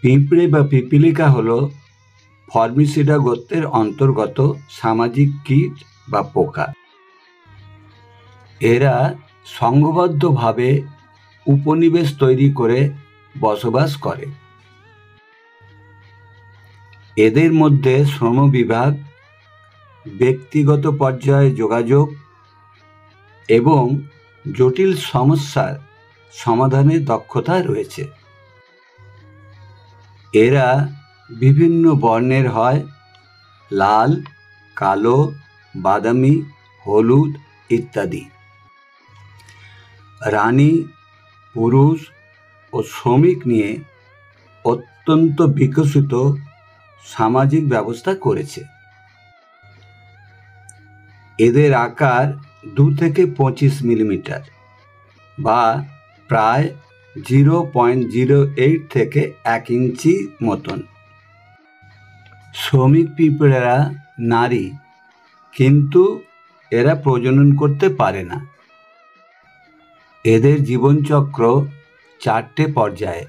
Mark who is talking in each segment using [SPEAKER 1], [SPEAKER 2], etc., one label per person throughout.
[SPEAKER 1] পিঁপড়ে বা পিপীলিকা হল ফর্মিসিডা গোত্রের অন্তর্গত সামাজিক কীট বা পোকা। এরা সংঘবদ্ধভাবে উপনিবেশ তৈরি করে বসবাস করে। এদের মধ্যে শ্রমবিভাগ, ব্যক্তিগত পর্যায়ে যোগাযোগ এবং জটিল সমস্যার সমাধানের দক্ষতা রয়েছে। এরা বিভিন্ন বর্ণের হয়, লাল, কালো, বাদামি, হলুদ ইত্যাদি। রানী, পুরুষ ও শ্রমিক নিয়ে অত্যন্ত বিকশিত সামাজিক ব্যবস্থা করেছে। এদের আকার 2 থেকে 25 মিলিমিটার বা প্রায় 0.08 থেকে 1 ইঞ্চি মতন। শ্রমিক পিঁপড়েরা নারী, কিন্তু এরা প্রজনন করতে পারে না। এদের জীবনচক্র 4টে পর্যায়ে: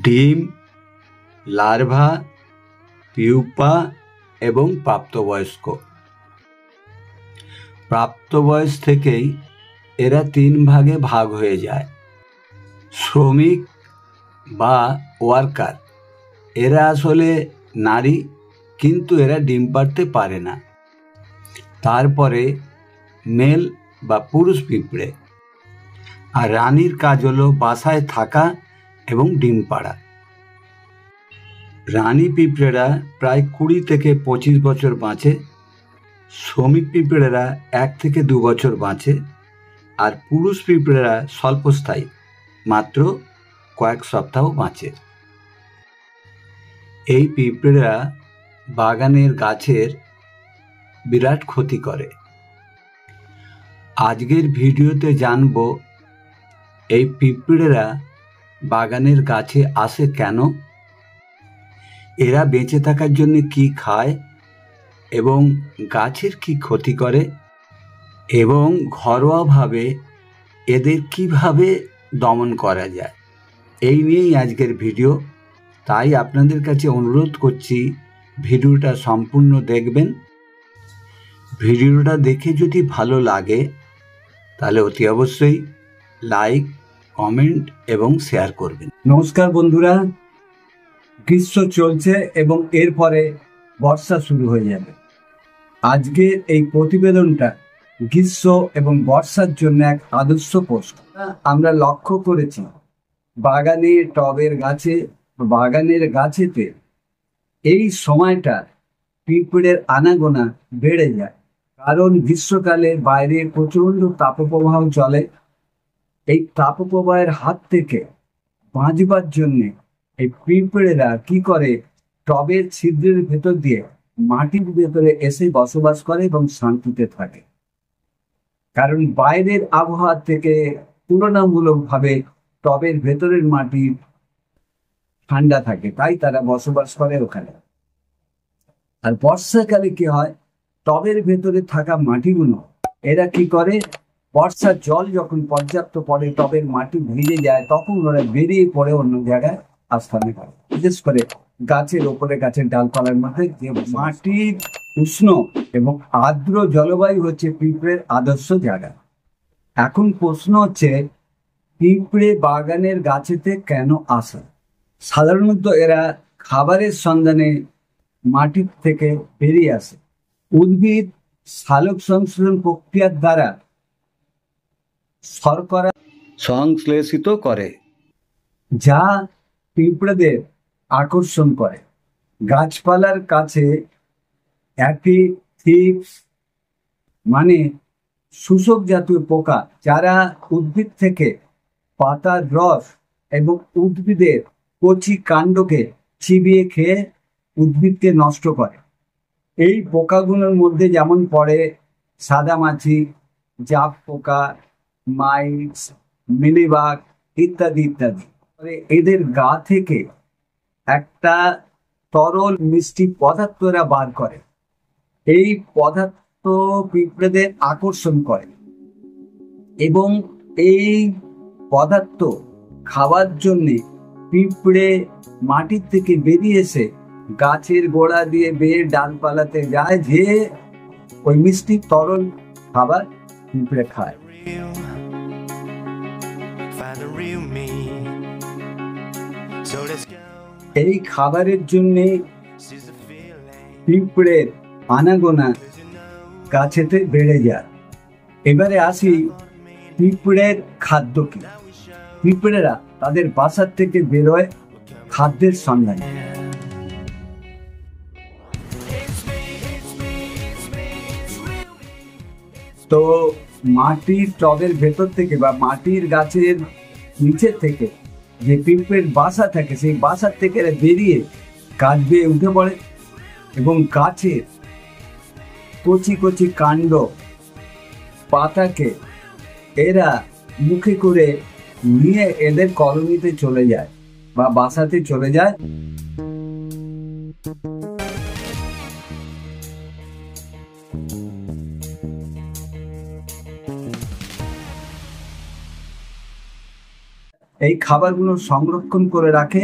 [SPEAKER 1] ডিম, লার্ভা, পিউপা এবং প্রাপ্তবয়স্ক। প্রাপ্তবয়স থেকেই এরা 3 ভাগে ভাগ হয়ে যায়। শ্রমিক বা ওয়ার্কার, এরা আসলে নারী, কিন্তু এরা ডিম পাড়তে পারে না। তারপরে মেল বা পুরুষ পিঁপড়ে। আর রানীর কাজ হলো বাসায় থাকা এবং ডিম পাড়া। রানী পিঁপড়েরা প্রায় 20 থেকে 25 বছর বাঁচে। শ্রমিক পিঁপড়েরা 1 থেকে 2 বছর বাঁচে। আর পুরুষ পিঁপড়েরা স্বল্পস্থায়ী, মাত্র কয়েক সপ্তাহ বাঁচে। এই পিঁপড়েরা বাগানের গাছের বিরাট ক্ষতি করে। আজকের ভিডিওতে জানব এই পিঁপড়েরা বাগানের গাছে আসে কেন, এরা বেঁচে থাকার জন্য কি খায় এবং গাছের কি ক্ষতি করে, এবং ঘরোয়াভাবে এদের কিভাবে দমন করা যায়। এই নিয়েই আজকের ভিডিও। তাই আপনাদের কাছে অনুরোধ করছি ভিডিওটা সম্পূর্ণ দেখবেন। ভিডিওটা দেখে যদি ভালো লাগে তাহলে অতি অবশ্যই লাইক, কমেন্ট এবং শেয়ার করবেন। নমস্কার বন্ধুরা, গ্রীষ্ম চলছে এবং এরপরে বর্ষা শুরু হয়ে যাবে। আজকের এই প্রতিবেদনটা গ্রীষ্ম এবং বর্ষার জন্য এক আদর্শ পোস্ট। আমরা লক্ষ্য করেছি বাগানে, টবের গাছে, বাগানের গাছেতে এই সময়টা পিঁপড়ের আনাগোনা বেড়ে যায়। কারণ গ্রীষ্মকালে বাইরে প্রচণ্ড তাপপ্রবাহ চলে। এই তাপপ্রবাহের হাত থেকে বাঁচবার জন্যে এই পিঁপড়েরা কি করে, টবের ছিদ্রের ভেতর দিয়ে মাটির ভেতরে এসে বসবাস করে এবং শান্তিতে থাকে। কারণ বাইরের আবহাওয়া থেকে তুলনামূলকভাবে টবের ভেতরের মাটি ঠান্ডা থাকে, তাই তারা বসবাস করে ওখানে। আর বর্ষাকালে কি হয়, টবের ভেতরে থাকা মাটিগুলো এরা কি করে, বর্ষার জল যখন পর্যাপ্ত পড়ে টবের মাটি ভিজে যায়, তখন ওরা বেরিয়ে পড়ে অন্য জায়গায় আস্থানে করে। বিশেষ করে গাছের ওপরে, গাছের ডালপালার মধ্যে, যে মাটির উষ্ণ এবং আর্দ্র জলবায়ু হচ্ছে পিঁপড়ের আদর্শ জায়গা। এখন প্রশ্ন হচ্ছে, পিঁপড়ে বাগানের গাছেতে কেন আসে? সাধারণত এরা খাবারের সন্ধানে মাটির থেকে বেরিয়ে আসে। উদ্ভিদ সালোক সংশ্লেষণ প্রক্রিয়ার দ্বারা শর্করা সংশ্লেষিত করে, যা পিঁপড়েদের আকর্ষণ করে। গাছপালার কাছে অ্যাপিথিক্স মানে শোষক জাতীয় পোকা, যারা উদ্ভিদ থেকে পাতার রস এবং উদ্ভিদের কচি কাণ্ডকে চিবিয়ে খেয়ে উদ্ভিদকে নষ্ট করে। এই পোকাগুলোর মধ্যে যেমন পড়ে সাদামাছি, জাপ পোকা, মাইটস, মিলিবাগ ইত্যাদি ইত্যাদি। এদের গা থেকে একটা তরল মিষ্টি পদার্থ এরা বার করে। এই পদার্থ পিঁপড়েদের আকর্ষণ করে এবং এই পদার্থ খাওয়ার জন্যে পিঁপড়ে মাটির থেকে বেরিয়ে এসে গাছের গোড়া দিয়ে বেয়ে ডালপালাতে যায়, যে ওই মিষ্টি তরল খাবার পিঁপড়ে খায়। এই খাবারের জন্য পিঁপড়ের আনাগোনা গাছেতে বেড়ে যায়। এবারে আসি পিঁপড়ের খাদ্য কি। পিঁপড়েরা তাদের বাসার থেকে বেরোয় খাদ্যের সন্ধানে। তো মাটির টবের ভেতর থেকে বা মাটির গাছের নিচে থেকে যে পিঁপড়ের বাসা থাকে, সেই বাসার থেকে বেরিয়ে গাছ বেয়ে উঠে পড়ে এবং গাছের কচি কচি কাণ্ড পাতাকে এরা মুখে করে নিয়ে এদের কলোনিতে চলে যায় বা বাসাতে চলে যায়। এই খাবারগুলো সংরক্ষণ করে রাখে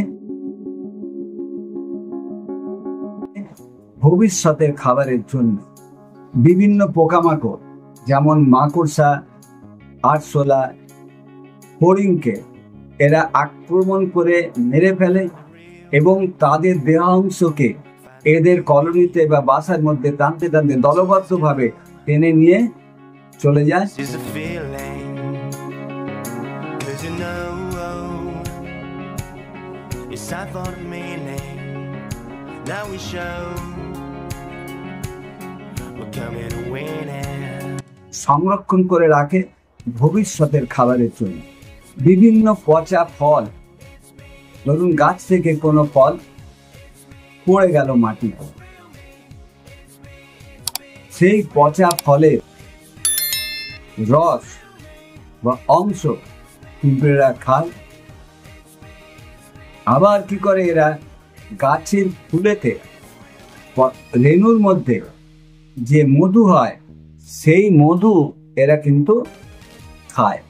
[SPEAKER 1] ভবিষ্যতের খাবারের জন্য। বিভিন্ন পোকামাকড় যেমন মাকড়সা, আরশোলা, ফড়িংকে এরা আক্রমণ করে মেরে ফেলে এবং তাদের দেহাংশকে এদের কলোনিতে বা বাসার মধ্যে টানতে টানতে দলবদ্ধভাবে টেনে নিয়ে চলে যায়। সংরক্ষণ করে রাখে ভবিষ্যতের খাবারের জন্য। বিভিন্ন পচা ফল, ধরুন গাছ থেকে কোনো ফল পড়ে গেল মাটিতে, সেই পচা ফলের রস বা অংশ পিঁপড়েরা খায়। আবার কি করে এরা গাছের ফুলেতে রেণুর মধ্যে যে মধু হয়, সেই মধু এরা কিন্তু খায়।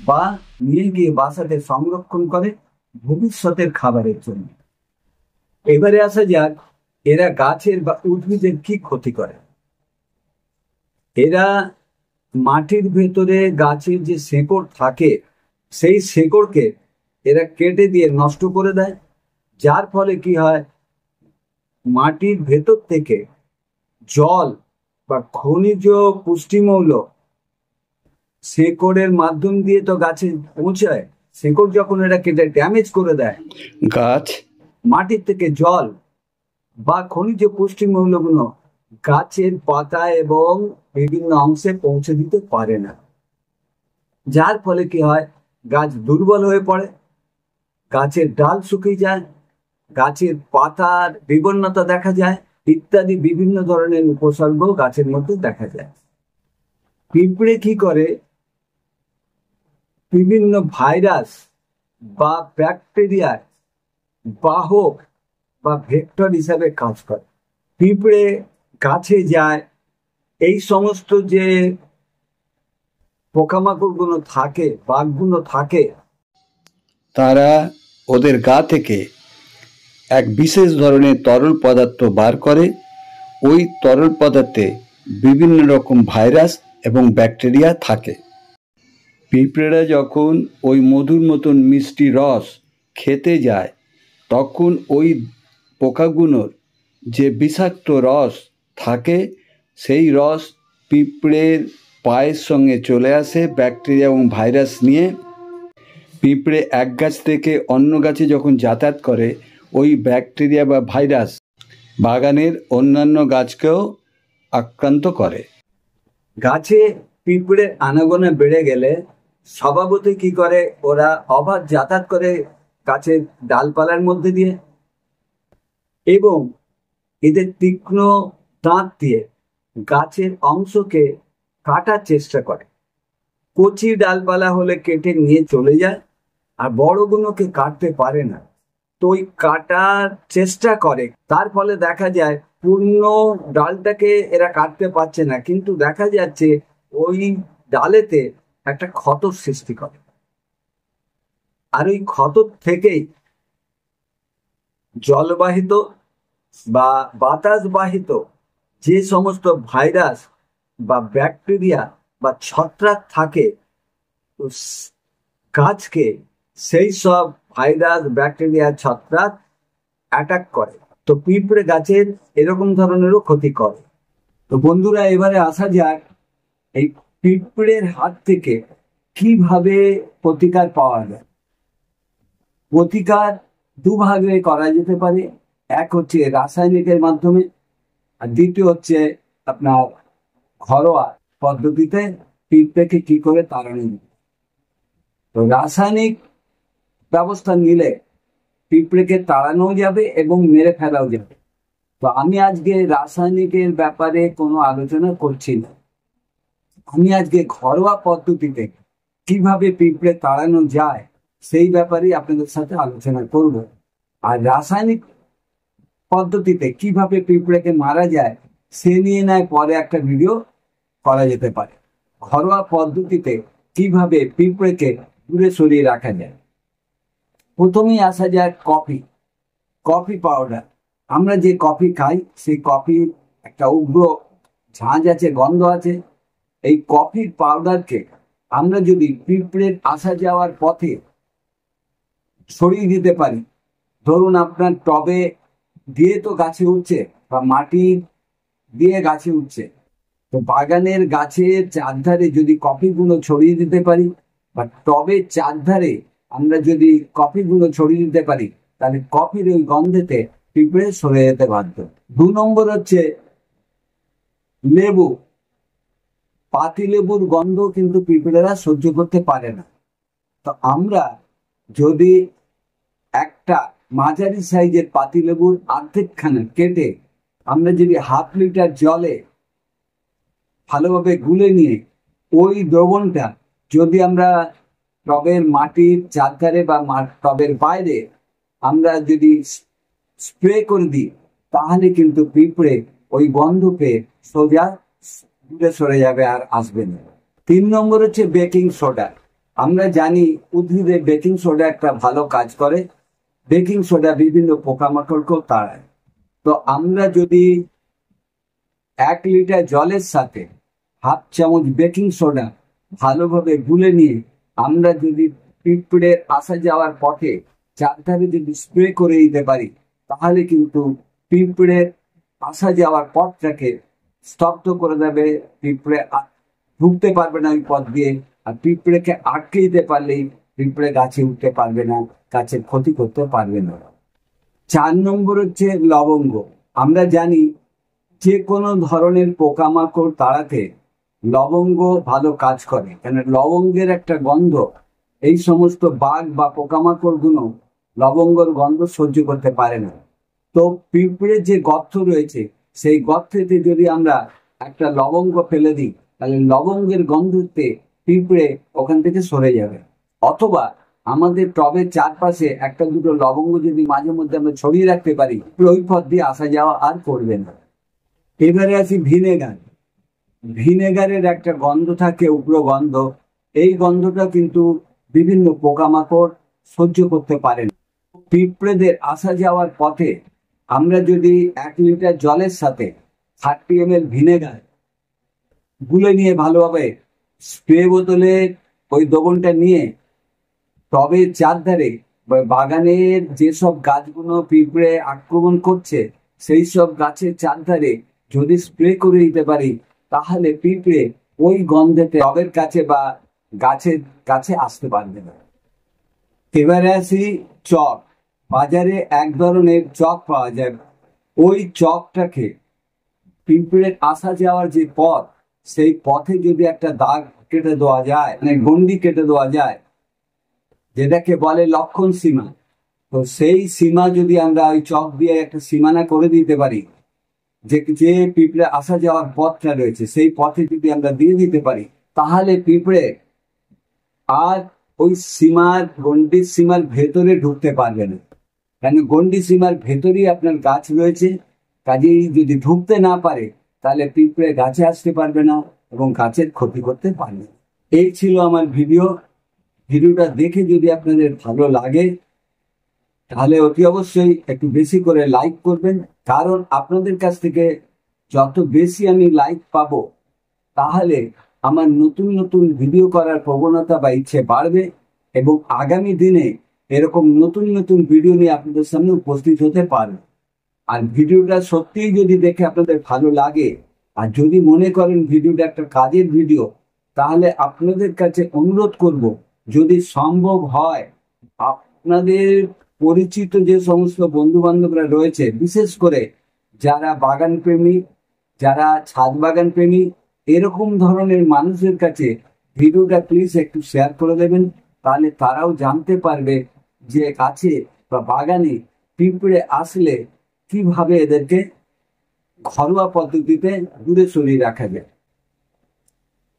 [SPEAKER 1] বা নিয়ে গিয়ে বাসাতে সংরক্ষণ করে ভবিষ্যতের খাবারের জন্য। এবারে আসা যাক, এরা গাছের বা উদ্ভিদের কি ক্ষতি করে। এরা মাটির ভেতরে গাছের যে শেকড় থাকে, সেই শেকড়কে এরা কেটে দিয়ে নষ্ট করে দেয়, যার ফলে কি হয়, মাটির ভেতর থেকে জল বা খনিজ পুষ্টিমৌল শেকড়ের মাধ্যম দিয়ে তো গাছে পৌঁছায়। শেকড় যখন এরা কেটে ড্যামেজ করে দেয়, গাছ মাটির থেকে জল বা খনিজ পুষ্টিমৌলগুলো গাছের পাতা এবং বিভিন্ন অংশে পৌঁছে দিতে পারে না, যার ফলে কি হয়, গাছ দুর্বল হয়ে পড়ে, গাছের ডাল শুকিয়ে যায়, গাছের পাতার বিবর্ণতা দেখা যায়, ইত্যাদি বিভিন্ন ধরনের উপসর্গ গাছের মধ্যে দেখা যায়। পিঁপড়ে কি করে, বিভিন্ন ভাইরাস বা ব্যাকটেরিয়ার বাহক বা ভেক্টর হিসাবে কাজ করে। পিঁপড়ে গাছে যায়, এই সমস্ত যে পোকামাকড়গুলো থাকে, বাঘগুলো থাকে, তারা ওদের গা থেকে এক বিশেষ ধরনের তরল পদার্থ বার করে। ওই তরল পদার্থে বিভিন্ন রকম ভাইরাস এবং ব্যাকটেরিয়া থাকে। পিঁপড়েরা যখন ওই মধুর মতন মিষ্টি রস খেতে যায়, তখন ওই পোকাগুলোর যে বিষাক্ত রস থাকে, সেই রস পিঁপড়ের পায়ের সঙ্গে চলে আসে ব্যাকটেরিয়া এবং ভাইরাস নিয়ে। পিঁপড়ে এক গাছ থেকে অন্য গাছে যখন যাতায়াত করে, ওই ব্যাকটেরিয়া বা ভাইরাস বাগানের অন্যান্য গাছকেও আক্রান্ত করে। গাছে পিঁপড়ের আনাগোনা বেড়ে গেলে স্বভাবতই কি করে, ওরা অবাধ যাতায়াত করে গাছের ডালপালার মধ্যে দিয়ে এবং এদের তীক্ষ্ণ দাঁত দিয়ে গাছের অংশকে কাটার চেষ্টা করে। কচি ডালপালা হলে কেটে নিয়ে চলে যায়, আর বড়গুলোকে কাটতে পারে না, তো ওই কাটার চেষ্টা করে। তার ফলে দেখা যায় পূর্ণ ডালটাকে এরা কাটতে পারছে না, কিন্তু দেখা যাচ্ছে ওই ডালেতে একটা ক্ষতর সৃষ্টি করে, আর ওই ক্ষতর থেকেই জলবাহিত বা বাতাসবাহিত যে সমস্ত ভাইরাস বা ব্যাকটেরিয়া বা ছত্রাক থাকে, তো গাছকে সেই সব ভাইরাস ব্যাকটেরিয়া ছত্রাক অ্যাটাক করে। তো পিঁপড়ে গাছের এরকম ধরনেরও ক্ষতি করে। তো বন্ধুরা, এবারে আসা যাক এই পিঁপড়ের হাত থেকে কিভাবে প্রতিকার পাওয়া যায়। প্রতিকার দুভাগে করা যেতে পারে। এক হচ্ছে রাসায়নিকের মাধ্যমে, আর দ্বিতীয় হচ্ছে আপনার ঘরোয়া পদ্ধতিতে পিঁপড়েকে কি করে তাড়ানো যায়। তো রাসায়নিক ব্যবস্থা নিলে পিঁপড়েকে তাড়ানো যাবে এবং মেরে ফেলাও যাবে। তো আমি আজকে রাসায়নিকের ব্যাপারে কোনো আলোচনা করছি না, আমি আজকে ঘরোয়া পদ্ধতিতে কিভাবে পিঁপড়ে তাড়ানো যায় সেই ব্যাপারে আপনাদের সাথে আলোচনা করব। আর রাসায়নিক পদ্ধতিতে কিভাবে পিঁপড়েকে মারা যায় সে নিয়ে নয় পরে একটা ভিডিও করা যেতে পারে। ঘরোয়া পদ্ধতিতে কিভাবে পিঁপড়েকে দূরে সরিয়ে রাখা যায়। প্রথমেই আসা যায় কফি পাউডার। আমরা যে কফি খাই সেই কফির একটা উগ্র ঝাঁঝ আছে, গন্ধ আছে। এই কফির পাউডারকে আমরা যদি পিঁপড়ের আসা যাওয়ার পথে ছড়িয়ে দিতে পারি, ধরুন আপনার টবে দিয়ে তো গাছে উঠছে বা মাটি দিয়ে গাছে উঠছে, তো বাগানের গাছের চারধারে যদি কফিগুলো ছড়িয়ে দিতে পারি বা টবের চারধারে আমরা যদি কফিগুলো ছড়িয়ে দিতে পারি, তাহলে কফির ওই গন্ধেতে পিঁপড়ে সরে যেতে বাধ্য। 2 নম্বর হচ্ছে লেবু। পাতি লেবুর গন্ধ কিন্তু পিঁপড়েরা সহ্য করতে পারে না। তো আমরা যদি একটা মাঝারি সাইজের পাতি লেবুর অর্ধেকখানা কেটে আমরা যদি ½ লিটার জলে ভালোভাবে গুলে নিয়ে ওই দ্রবণটা যদি আমরা টবের মাটির চারধারে বা টবের বাইরে আমরা যদি স্প্রে করে দিই, তাহলে কিন্তু পিঁপড়ে ওই গন্ধ পেয়ে সোজা দূরে সরে যাবে আর আসবে না। 3 নম্বর হচ্ছে বেকিং সোডা। আমরা জানি উদ্ভিদে বেকিং সোডা একটা ভালো কাজ করে। বেকিং সোডা বিভিন্ন পোকামাকড়কেও তাড়ায়। তো আমরা যদি 1 লিটার জলের সাথে ½ চামচ বেকিং সোডা ভালোভাবে গুলে নিয়ে আমরা যদি পিঁপড়ের আসা যাওয়ার পথে চারধারে যদি স্প্রে করে দিতে পারি, তাহলে কিন্তু পিঁপড়ের আসা যাওয়ার পথটাকে স্তব্ধ করে দেবে। পিঁপড়ে ঢুকতে পারবে না ওই পথ দিয়ে, আর পিঁপড়েকে আটকে দিতে পারলেই পিঁপড়ে গাছে উঠতে পারবে না, গাছের ক্ষতি করতে পারবে না। 4 নম্বর হচ্ছে লবঙ্গ। আমরা জানি যে কোনো ধরনের পোকামাকড় তাড়াতে লবঙ্গ ভালো কাজ করে, কেন লবঙ্গের একটা গন্ধ এই সমস্ত বাঘ বা পোকামাকড় গুলো লবঙ্গর গন্ধ সহ্য করতে পারে না। তো পিঁপড়ের যে গর্ত রয়েছে সেই গর্তেতে যদি আমরা একটা লবঙ্গ ফেলে দিই, তাহলে লবঙ্গের গন্ধতে পিঁপড়ে ওখান থেকে সরে যাবে। অথবা আমাদের টবের চারপাশে একটা দুটো লবঙ্গ যদি মাঝে মধ্যে আমরা ছড়িয়ে রাখতে পারি, ওই পথ দিয়ে আসা যাওয়া আর করবে না। এবারে আসি ভিনেগার। ভিনেগারের একটা গন্ধ থাকে, উগ্র গন্ধ। এই গন্ধটা কিন্তু বিভিন্ন পোকামাকড় সহ্য করতে পারে না। পিঁপড়েদের আসা যাওয়ার পথে আমরা যদি 1 লিটার জলের সাথে 30 ml ভিনেগার গুলে নিয়ে ভালোভাবে স্প্রে বোতলে ওই দ্রবণটা নিয়ে টবের চারধারে বাগানের যেসব গাছগুলো পিঁপড়ে আক্রমণ করছে সেই সব গাছের চারধারে যদি স্প্রে করে দিতে পারি, তাহলে পিঁপড়ে ওই গন্ধেতে টবের কাছে বা গাছের কাছে আসতে পারবে না। এবারে আসি চক। বাজারে এক ধরনের চক পাওয়া যায়। ওই চকটাকে পিঁপড়ের আসা যাওয়ার যে পথ, সেই পথে যদি একটা দাগ কেটে দেওয়া যায়, মানে গন্ডি কেটে দেওয়া যায়, যেটাকে বলে লক্ষণ সীমা, তো সেই সীমা যদি আমরা ওই চক দিয়ে একটা সীমানা করে দিতে পারি, যে যে পিঁপড়ে আসা যাওয়ার পথটা রয়েছে সেই পথে যদি আমরা দিয়ে দিতে পারি, তাহলে পিঁপড়ে আর ওই গন্ডির সীমার ভেতরে ঢুকতে পারবে না। কারণ গন্ডি সীমার ভেতরেই আপনার গাছ রয়েছে, কাজেই যদি ঢুকতে না পারে তাহলে পিঁপড়ে গাছে আসতে পারবে না এবং গাছের ক্ষতি করতে পারবে না। এই ছিল আমার ভিডিওটা দেখে যদি আপনাদের ভালো লাগে তাহলে অতি অবশ্যই একটু বেশি করে লাইক করবেন, কারণ আপনাদের কাছ থেকে যত বেশি আমি লাইক পাবো তাহলে আমার নতুন নতুন ভিডিও করার প্রবণতা বা ইচ্ছে বাড়বে এবং আগামী দিনে এরকম নতুন নতুন ভিডিও নিয়ে আপনাদের সামনে উপস্থিত হতে পারবে। আর ভিডিওটা সত্যিই যদি দেখে আপনাদের ভালো লাগে আর যদি মনে করেন ভিডিওটা একটা কাজের ভিডিও, তাহলে আপনাদের কাছে অনুরোধ করব, যদি সম্ভব হয় আপনাদের পরিচিত যে সমস্ত বন্ধু বান্ধবরা রয়েছে, বিশেষ করে যারা বাগান প্রেমী, যারা ছাদ বাগান প্রেমী, এরকম ধরনের মানুষের কাছে ভিডিওটা প্লিজ একটু শেয়ার করে দেবেন। তাহলে তারাও জানতে পারবে যে গাছে বা বাগানে পিঁপড়ে আসলে কিভাবে এদেরকে ঘরোয়া পদ্ধতিতে দূরে সরিয়ে রাখা যায়।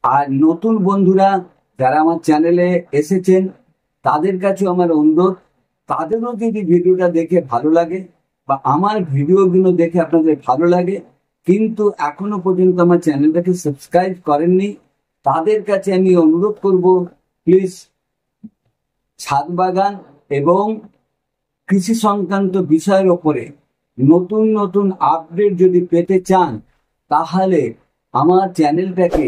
[SPEAKER 1] আর নতুন বন্ধুরা যারা আমার চ্যানেলে এসেছেন তাদের কাছেও আমার অনুরোধ, তাদেরও যদি ভিডিওটা দেখে ভালো লাগে বা আমার ভিডিওগুলো দেখে আপনাদের ভালো লাগে কিন্তু এখনো পর্যন্ত আমার চ্যানেলটাকে সাবস্ক্রাইব করেননি, তাদের কাছে আমি অনুরোধ করব, প্লিজ ছাদ বাগান এবং কৃষি সংক্রান্ত বিষয়ের ওপরে নতুন নতুন আপডেট যদি পেতে চান তাহলে আমার চ্যানেলটাকে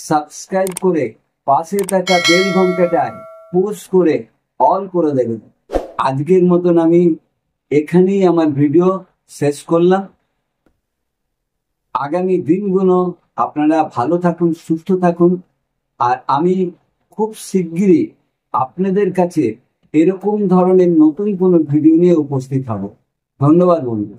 [SPEAKER 1] সাবস্ক্রাইব করে পাশে থাকা বেল ঘন্টাটায় পুশ করে অল করে দেবেন। আজকের মতন আমি এখানেই আমার ভিডিও শেষ করলাম। আগামী দিনগুলো আপনারা ভালো থাকুন, সুস্থ থাকুন, আর আমি খুব শিগগিরই আপনাদের কাছে এরকম ধরনের নতুন কোনো ভিডিও নিয়ে উপস্থিত হব। ধন্যবাদ বন্ধু।